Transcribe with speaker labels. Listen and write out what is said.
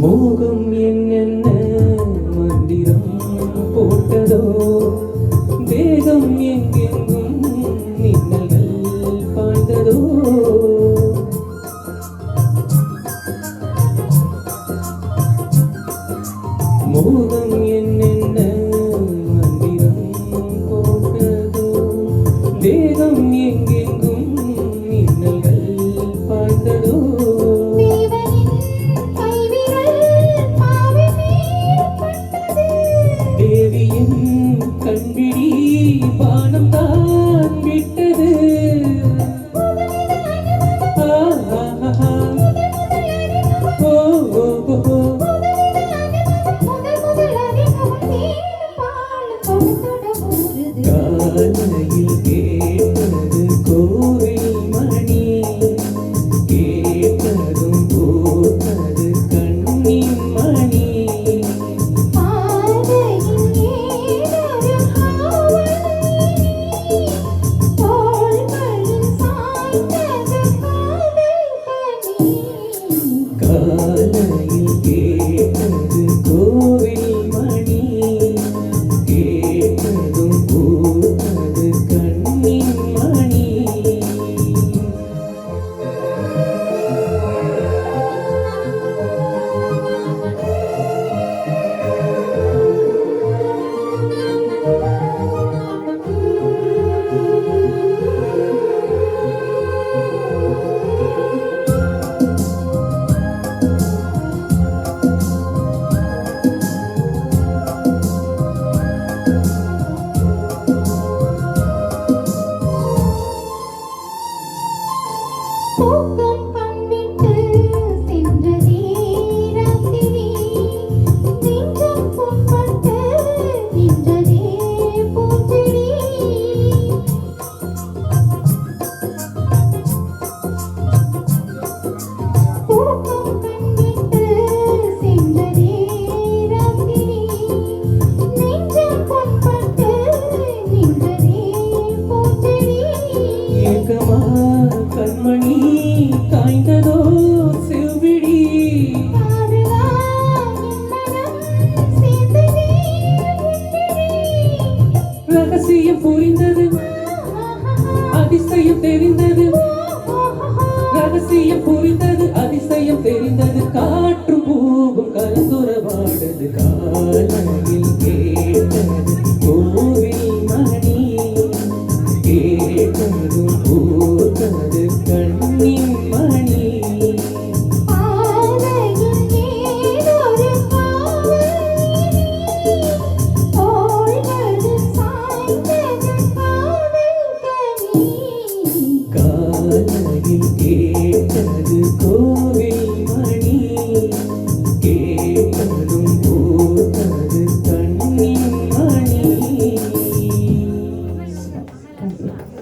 Speaker 1: மோகம் என்னென்ன மந்திரம் போட்டதோ, தேகம் எங்கெங்கும் மின்னல்கள் பாய்ந்ததோ. மோகம் என்னென்ன மந்திரம் போட்டதோ, தேகம் எங்கெங்கும் மின்னல்கள் பாய்ந்ததோ. கண்பிடி பானம் தான் விட்டது. காலையில் கேட்டது கோவில் மணி, கேட்டதும் போட்டது கண்ணின் மணி. காலையில் கேட்டது கோவில் மணி, கேட்டதும் பூத்தது கண்ணின் மணி.
Speaker 2: பூக்கம் கண்விட்டு சென்றதே ராத்திரி, நெஞ்சம் புண்பட்டு நின்றதே பூஞ்செடி. பூக்கம் கண்விட்டு சென்றதே ராத்திரி, நெஞ்சம் புண்பட்டு நின்றதே பூஞ்செடி.
Speaker 1: ஏகமா கண்மணி காய்ந்ததோ செவ்விழி, ரகசியம் புரிந்தது, அதிசயம் தெரிந்தது. ரகசியம் புரிந்தது, அதிசயம் தெரிந்தது. காற்றும் பூவும் கலந்துரவாடது. காலையில் கேட்டது கோவில் மணி, கேட்டதும் பூத்தது கண்ணின் மணி. காலையில் கேட்டது கோவில் மணி, கேட்டதும் பூத்தது கண்ணின் மணி.
Speaker 2: Thank you.